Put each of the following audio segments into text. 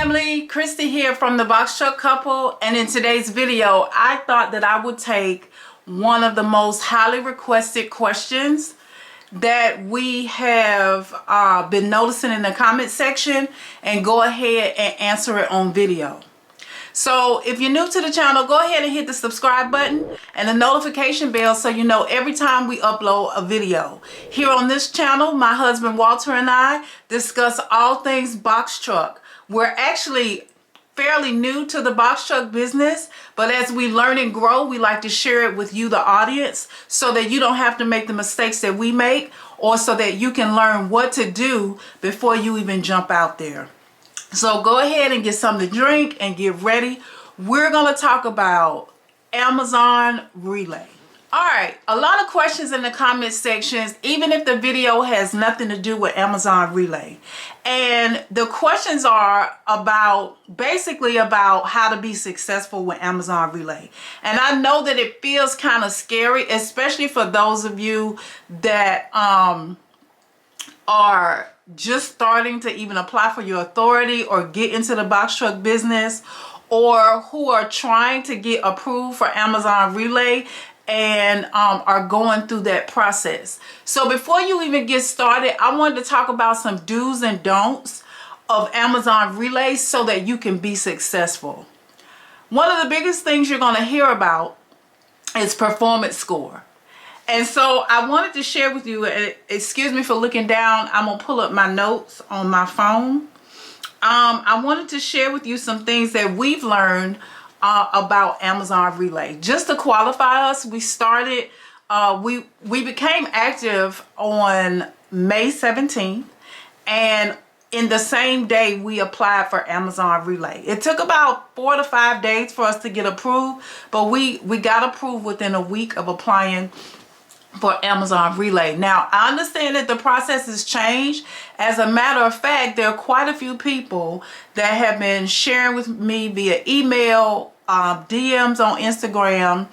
family, Christy here from the Boxtruck Couple, and in today's video I thought that I would take one of the most highly requested questions that we have been noticing in the comment section and go ahead and answer it on video. So if you're new to the channel, go ahead and hit the subscribe button and the notification bell so you know every time we upload a video. Here on this channel, my husband Walter and I discuss all things box truck. We're actually fairly new to the box truck business, but as we learn and grow, we like to share it with you, the audience, so that you don't have to make the mistakes that we make, or so that you can learn what to do before you even jump out there. So go ahead and get something to drink and get ready. We're going to talk about Amazon Relay. All right, a lot of questions in the comment sections, even if the video has nothing to do with Amazon Relay. And the questions are basically about how to be successful with Amazon Relay. And I know that it feels kind of scary, especially for those of you that are just starting to even apply for your authority or get into the box truck business, or who are trying to get approved for Amazon Relay and are going through that process. So before you even get started, I wanted to talk about some do's and don'ts of Amazon Relay so that you can be successful. One of the biggest things you're going to hear about is performance score. And so I wanted to share with you, excuse me for looking down, I'm going to pull up my notes on my phone. I wanted to share with you some things that we've learned about Amazon Relay. Just to qualify us, we started, we became active on May 17th, and in the same day we applied for Amazon Relay. It took about 4 to 5 days for us to get approved, but we got approved within a week of applying for Amazon Relay. Now, I understand that the process has changed. As a matter of fact, there are quite a few people that have been sharing with me via email, DMs on Instagram,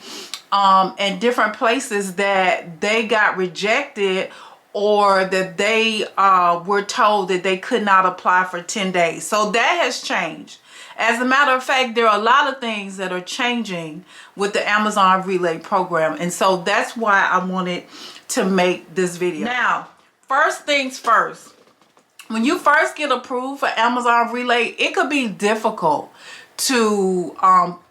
and different places that they got rejected, or that they were told that they could not apply for 10 days. So that has changed. As a matter of fact, there are a lot of things that are changing with the Amazon Relay program. And so that's why I wanted to make this video. Now, first things first, when you first get approved for Amazon Relay, it could be difficult to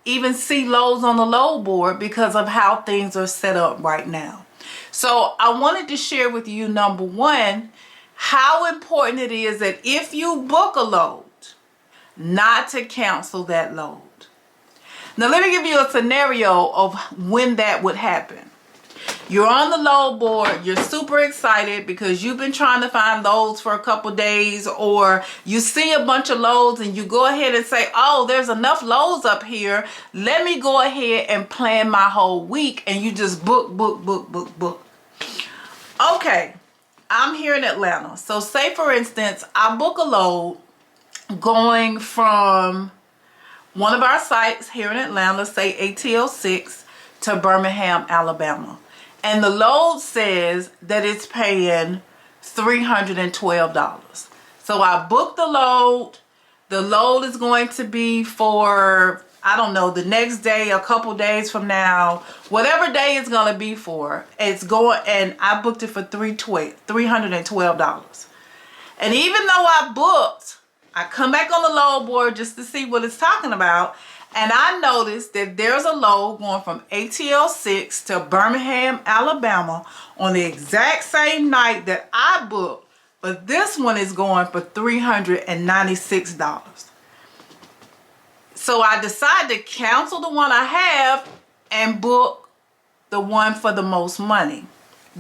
even see loads on the load board because of how things are set up right now. So I wanted to share with you, number one, how important it is that if you book a load, not to cancel that load. Now let me give you a scenario of when that would happen. You're on the load board, you're super excited because you've been trying to find loads for a couple days, or you see a bunch of loads and you go ahead and say, oh, there's enough loads up here, let me go ahead and plan my whole week, and you just book. Okay, I'm here in Atlanta. So say for instance, I book a load going from one of our sites here in Atlanta, say ATL 6, to Birmingham, Alabama. And the load says that it's paying $312. So I booked the load. The load is going to be for, I don't know, the next day, a couple days from now, whatever day it's going to be for, it's going, and I booked it for $312. And even though I booked, I come back on the load board just to see what it's talking about, and I noticed that there's a load going from ATL 6 to Birmingham, Alabama on the exact same night that I booked, but this one is going for $396. So I decided to cancel the one I have and book the one for the most money.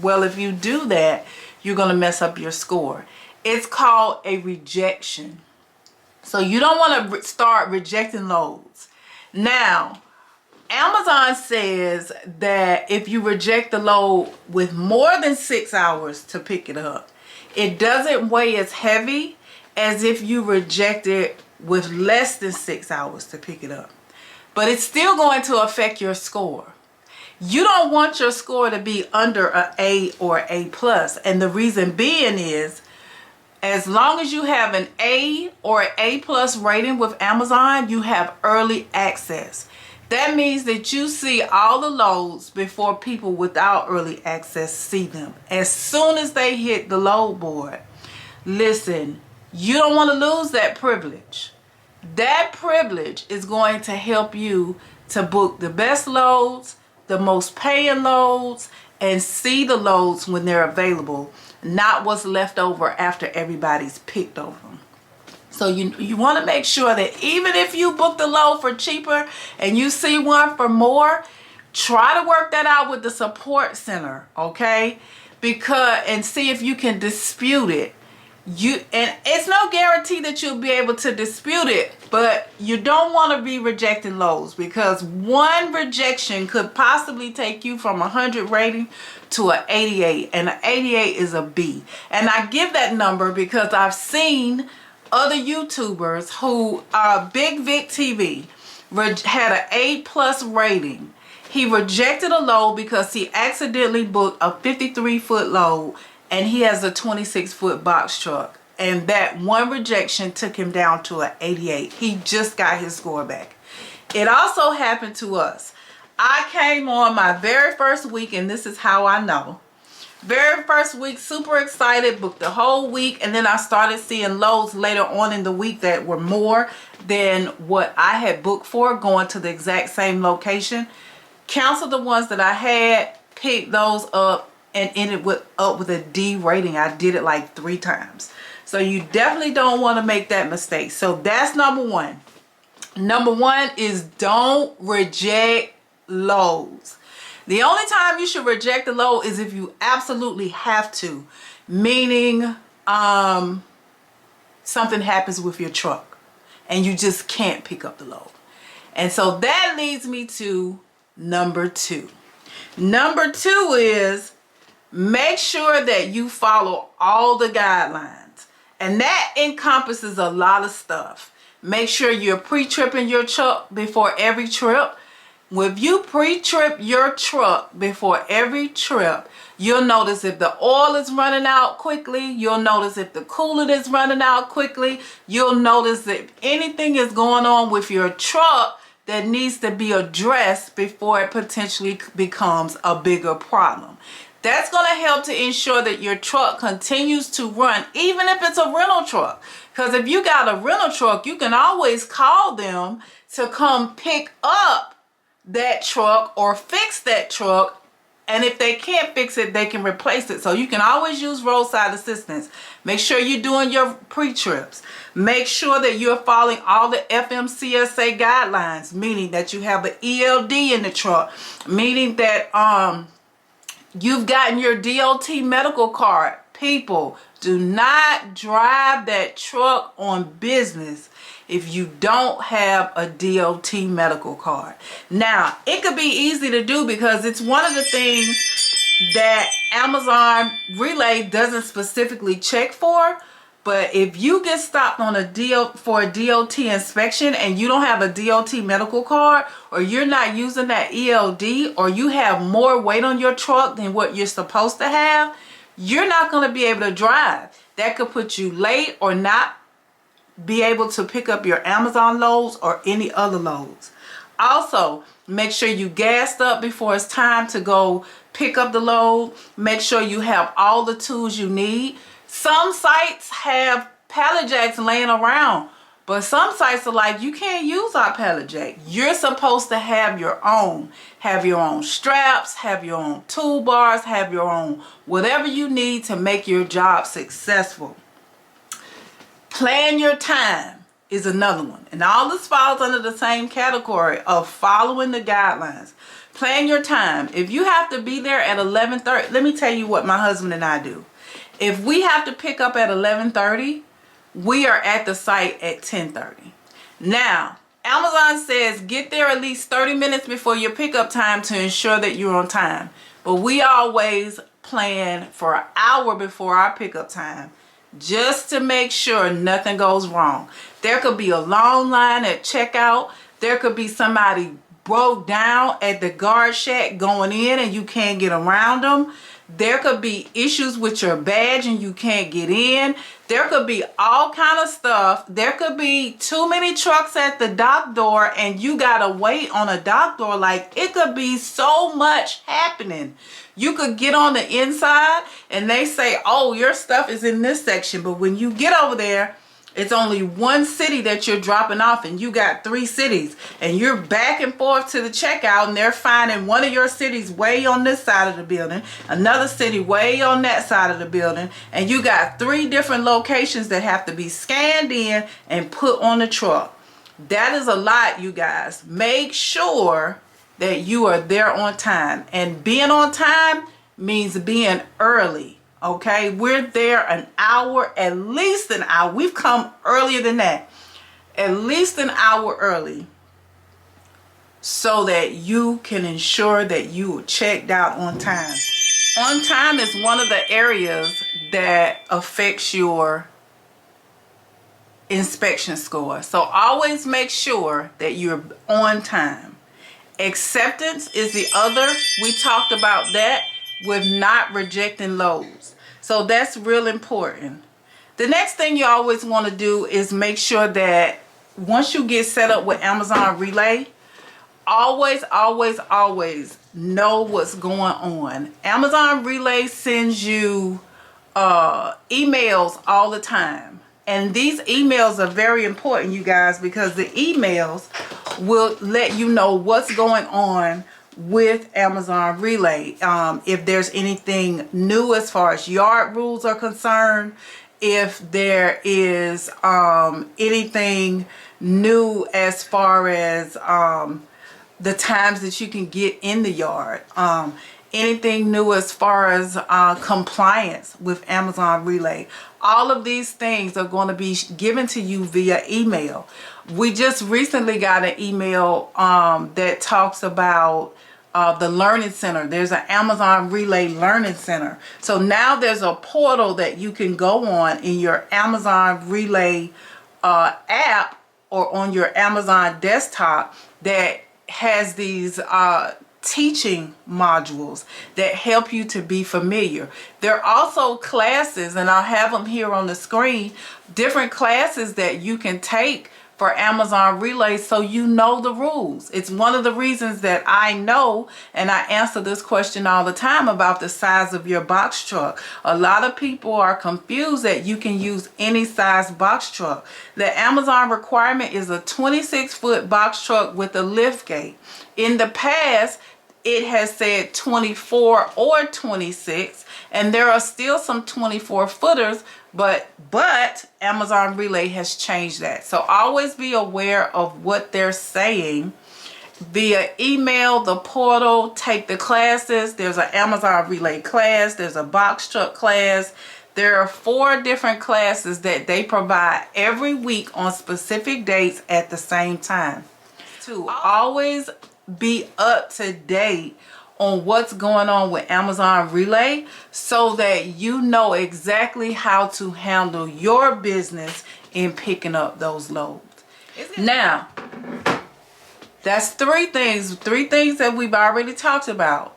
Well, if you do that, you're going to mess up your score. It's called a rejection. So you don't want to start rejecting loads. Now, Amazon says that if you reject the load with more than 6 hours to pick it up, it doesn't weigh as heavy as if you reject it with less than 6 hours to pick it up. But it's still going to affect your score. You don't want your score to be under an A or A+. And the reason being is, As long as you have an A or an A+ rating with Amazon, you have early access. That means that you see all the loads before people without early access see them. As soon as they hit the load board, listen, you don't want to lose that privilege. That privilege is going to help you to book the best loads, the most paying loads, and see the loads when they're available, not what's left over after everybody's picked over them. So you want to make sure that even if you book the load for cheaper and you see one for more, try to work that out with the support center, okay? And see if you can dispute it. And it's no guarantee that you'll be able to dispute it, but you don't want to be rejecting loads, because one rejection could possibly take you from 100 rating to an 88, and an 88 is a B. And I give that number because I've seen other YouTubers who Big Vic TV had an A+ rating. He rejected a load because he accidentally booked a 53-foot load, and he has a 26-foot box truck, and that one rejection took him down to an 88. He just got his score back. It also happened to us. I came on my very first week, and this is how I know. Very first week, super excited, booked the whole week, and then I started seeing loads later on in the week that were more than what I had booked for, going to the exact same location. Canceled the ones that I had, picked those up, and ended up with a D rating. I did it like 3 times. So you definitely don't want to make that mistake. So that's number one. Number one is don't reject loads. The only time you should reject a load is if you absolutely have to, meaning something happens with your truck and you just can't pick up the load. And so that leads me to number 2. Number 2 is make sure that you follow all the guidelines. And that encompasses a lot of stuff. Make sure you're pre-tripping your truck before every trip. If you pre-trip your truck before every trip, you'll notice if the oil is running out quickly. You'll notice if the coolant is running out quickly. You'll notice if anything is going on with your truck that needs to be addressed before it potentially becomes a bigger problem. That's going to help to ensure that your truck continues to run, even if it's a rental truck. Because if you got a rental truck, you can always call them to come pick up that truck or fix that truck, and if they can't fix it, they can replace it. So you can always use roadside assistance. Make sure you're doing your pre-trips. Make sure that you're following all the FMCSA guidelines, meaning that you have an ELD in the truck, meaning that you've gotten your DOT medical card. People, do not drive that truck on business if you don't have a DOT medical card. Now, it could be easy to do because it's one of the things that Amazon Relay doesn't specifically check for. But if you get stopped on for a DOT inspection and you don't have a DOT medical card, or you're not using that ELD, or you have more weight on your truck than what you're supposed to have, you're not going to be able to drive. That could put you late or not be able to pick up your Amazon loads or any other loads. Also, make sure you gassed up before it's time to go pick up the load. Make sure you have all the tools you need. Some sites have pallet jacks laying around, but some sites are like, you can't use our pallet jack. You're supposed to have your own. Have your own straps, have your own toolbars, have your own whatever you need to make your job successful. Plan your time is another one. And all this falls under the same category of following the guidelines. Plan your time. If you have to be there at 11:30, let me tell you what my husband and I do. If we have to pick up at 11:30, we are at the site at 10:30. Now, Amazon says get there at least 30 minutes before your pickup time to ensure that you're on time. But we always plan for an hour before our pickup time, just to make sure nothing goes wrong. There could be a long line at checkout. There could be somebody broke down at the guard shack going in and you can't get around them. There could be issues with your badge and you can't get in. There could be all kind of stuff. There could be too many trucks at the dock door and you gotta wait on a dock door. Like, it could be so much happening. You could get on the inside and they say, oh, your stuff is in this section. But when you get over there, it's only one city that you're dropping off and you got 3 cities. And you're back and forth to the checkout and they're finding one of your cities way on this side of the building, another city way on that side of the building. And you got 3 different locations that have to be scanned in and put on the truck. That is a lot, you guys. Make sure that you are there on time. And being on time means being early. Okay, we're there an hour, at least an hour. We've come earlier than that. At least an hour early, so that you can ensure that you are checked out on time. On time is one of the areas that affects your inspection score. So always make sure that you're on time. Acceptance is the other. We talked about that with not rejecting loads. So that's real important. The next thing you always want to do is make sure that once you get set up with Amazon Relay, always know what's going on. Amazon Relay sends you emails all the time. And these emails are very important, you guys, because the emails will let you know what's going on with Amazon Relay. If there's anything new as far as yard rules are concerned, if there is anything new as far as the times that you can get in the yard, anything new as far as compliance with Amazon Relay. All of these things are going to be given to you via email. We just recently got an email that talks about the Learning Center. There's an Amazon Relay Learning Center. So now there's a portal that you can go on in your Amazon Relay app or on your Amazon desktop that has these teaching modules that help you to be familiar. There are also classes, and I'll have them here on the screen, different classes that you can take for Amazon Relay so you know the rules. It's one of the reasons that I know, and I answer this question all the time about the size of your box truck. A lot of people are confused that you can use any size box truck. The Amazon requirement is a 26-foot box truck with a lift gate. In the past, it has said 24 or 26, and there are still some 24 footers, but Amazon Relay has changed that. So always be aware of what they're saying via email, the portal, take the classes. There's an Amazon Relay class, there's a box truck class. There are 4 different classes that they provide every week on specific dates at the same time. To always be up to date on what's going on with Amazon Relay so that you know exactly how to handle your business in picking up those loads. Now, that's 3 things that we've already talked about.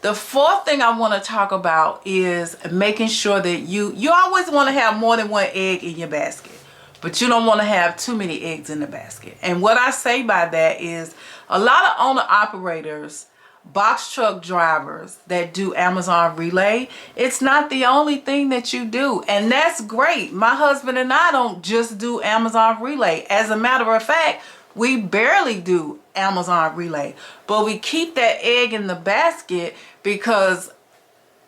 The 4th thing I want to talk about is making sure that you always want to have more than one egg in your basket, but you don't want to have too many eggs in the basket. And what I say by that is a lot of owner-operators, box truck drivers that do Amazon Relay, it's not the only thing that you do, and that's great. My husband and I don't just do Amazon Relay. As a matter of fact, we barely do Amazon Relay, but we keep that egg in the basket because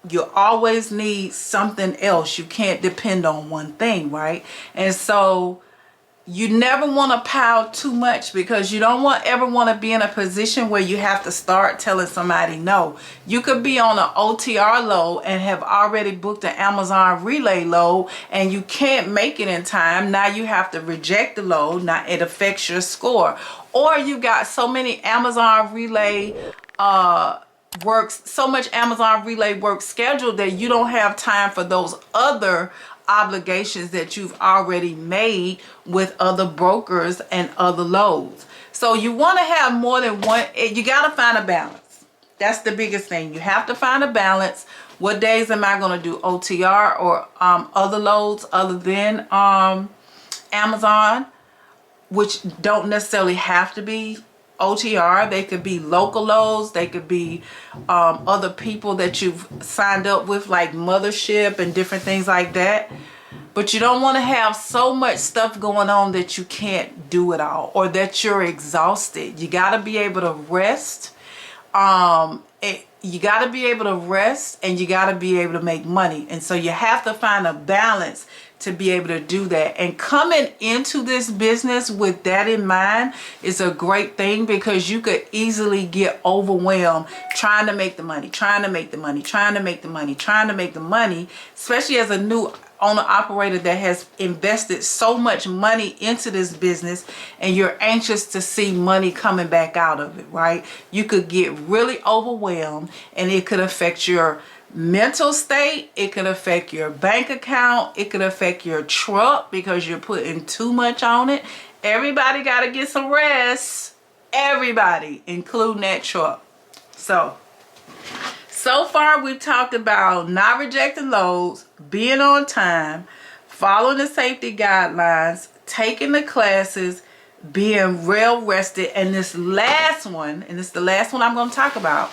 you always need something else. You can't depend on one thing, right? And so you never want to pile too much, because you don't ever want to be in a position where you have to start telling somebody no. You could be on an OTR load and have already booked an Amazon Relay load and you can't make it in time. Now you have to reject the load. Now it affects your score. Or you got so many Amazon Relay so much Amazon Relay work scheduled that you don't have time for those other obligations that you've already made with other brokers and other loads. So you want to have more than one. You got to find a balance. That's the biggest thing. You have to find a balance What days am I going to do OTR or other loads other than Amazon, which don't necessarily have to be OTR. They could be local loads. They could be other people that you've signed up with, like Mothership and different things like that. But you don't want to have so much stuff going on that you can't do it all, or that you're exhausted. You got to be able to rest. You got to be able to rest, and you got to be able to make money. And so you have to find a balance to be able to do that. And coming into this business with that in mind is a great thing, because you could easily get overwhelmed trying to make the money, trying to make the money, trying to make the money, trying to make the money, especially as a new owner operator that has invested so much money into this business, and you're anxious to see money coming back out of it, right? You could get really overwhelmed, and it could affect your mental state. It could affect your bank account. It could affect your truck because you're putting too much on it. Everybody got to get some rest. Everybody, including that truck. So far we've talked about not rejecting loads, being on time, following the safety guidelines, taking the classes, being well rested. And this last one, and this is the last one I'm going to talk about,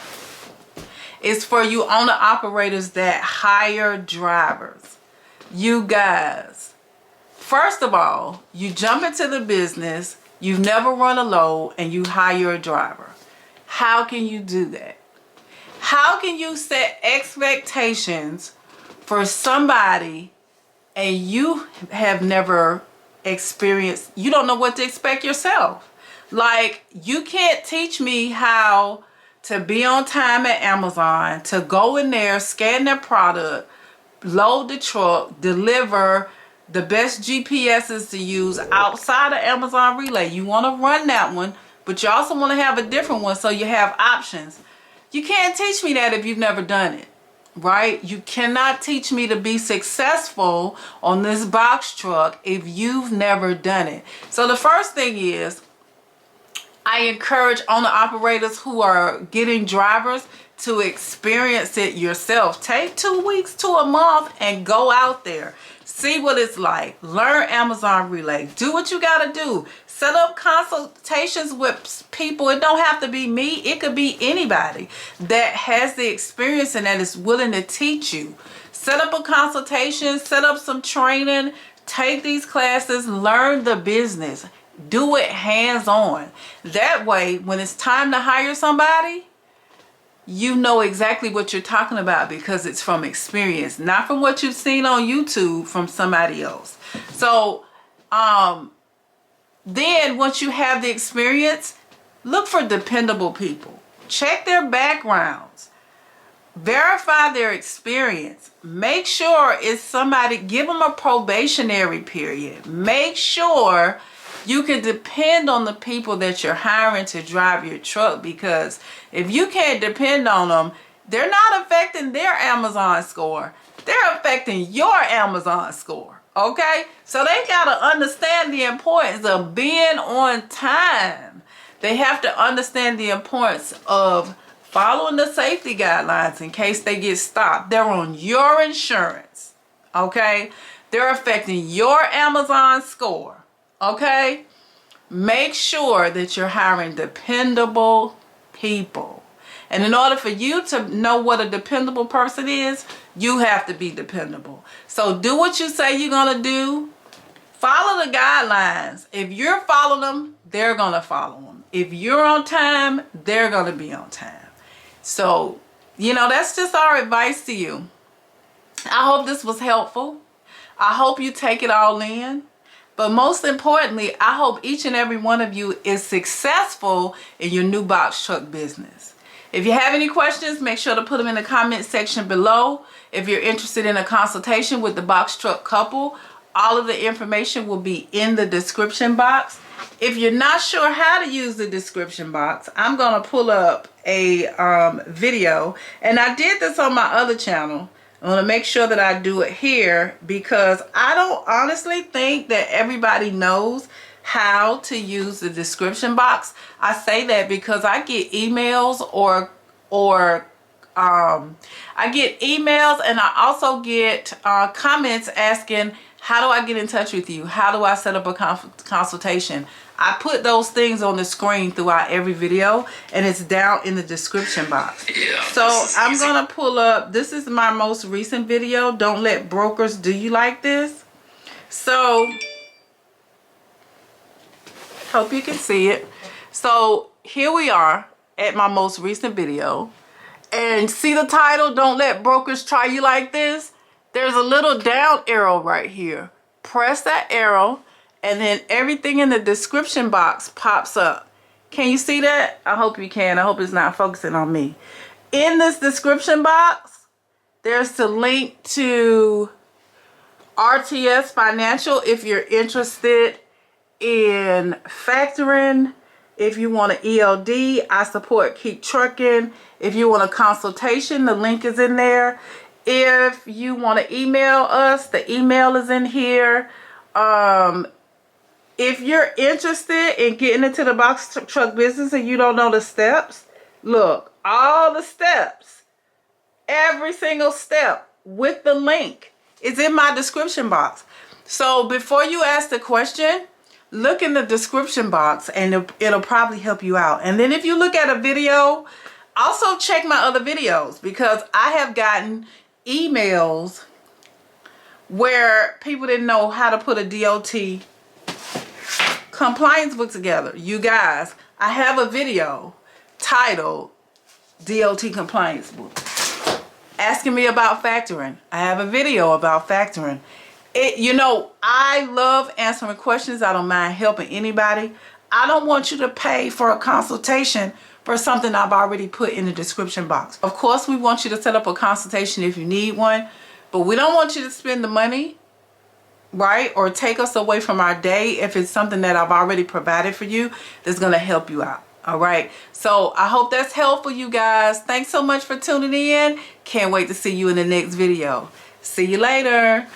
is for you owner operators that hire drivers. You guys, first of all, you jump into the business, you've never run a load, and you hire a driver. How can you do that? How can you set expectations for somebody and you have never experienced, you don't know what to expect yourself? Like, you can't teach me how to be on time at Amazon, to go in there, scan their product, load the truck, deliver the best GPSs to use outside of Amazon Relay. You want to run that one, but you also want to have a different one so you have options. You can't teach me that if you've never done it, right? You cannot teach me to be successful on this box truck if you've never done it. So the first thing is, I encourage owner operators who are getting drivers to experience it yourself. Take 2 weeks to a month and go out there. See what it's like. Learn Amazon Relay. Do what you got to do. Set up consultations with people. It don't have to be me. It could be anybody that has the experience and that is willing to teach you. Set up a consultation. Set up some training. Take these classes. Learn the business. Do it hands-on. That way, when it's time to hire somebody, you know exactly what you're talking about, because it's from experience, not from what you've seen on YouTube from somebody else. So, then once you have the experience, look for dependable people. Check their backgrounds. Verify their experience. Make sure it's somebody, give them a probationary period. Make sure you can depend on the people that you're hiring to drive your truck, because if you can't depend on them, they're not affecting their Amazon score. They're affecting your Amazon score. Okay? So they got to understand the importance of being on time. They have to understand the importance of following the safety guidelines in case they get stopped. They're on your insurance. Okay? They're affecting your Amazon score. Okay? Make sure that you're hiring dependable people. And in order for you to know what a dependable person is, you have to be dependable. So do what you say you're going to do. Follow the guidelines. If you're following them, they're going to follow them. If you're on time, they're going to be on time. So, that's just our advice to you. I hope this was helpful. I hope you take it all in. But most importantly, I hope each and every one of you is successful in your new box truck business. If you have any questions, make sure to put them in the comment section below. If you're interested in a consultation with the Boxtruck couple, all of the information will be in the description box. If you're not sure how to use the description box, I'm going to pull up a video. And I did this on my other channel. I want to make sure that I do it here, because I don't honestly think that everybody knows how to use the description box. I say that because I get emails or I get emails, and I also get comments asking, how do I get in touch with you? How do I set up a consultation? I put those things on the screen throughout every video, and it's down in the description box. Yeah, so I'm gonna pull up, this is my most recent video, Don't Let Brokers Do You Like This. So, hope you can see it. So here we are at my most recent video. And see the title, Don't Let Brokers Try You Like This? There's a little down arrow right here. Press that arrow, and then everything in the description box pops up. Can you see that? I hope you can. I hope it's not focusing on me. In this description box, there's the link to RTS Financial if you're interested in factoring. If you want an ELD, I support Keep Truckin. If you want a consultation, the link is in there. If you want to email us, the email is in here. If you're interested in getting into the box truck business and you don't know the steps, look, all the steps, every single step with the link is in my description box. So before you ask the question, look in the description box, and it'll probably help you out. And then if you look at a video, also check my other videos, because I have gotten emails where people didn't know how to put a DOT compliance book together. You guys, I have a video titled DOT compliance book. Asking me about factoring. I have a video about factoring. You know, I love answering questions. I don't mind helping anybody. I don't want you to pay for a consultation for something I've already put in the description box. Of course, we want you to set up a consultation if you need one, but we don't want you to spend the money, right? Or take us away from our day if it's something that I've already provided for you that's going to help you out. All right. So I hope that's helpful, you guys. Thanks so much for tuning in. Can't wait to see you in the next video. See you later.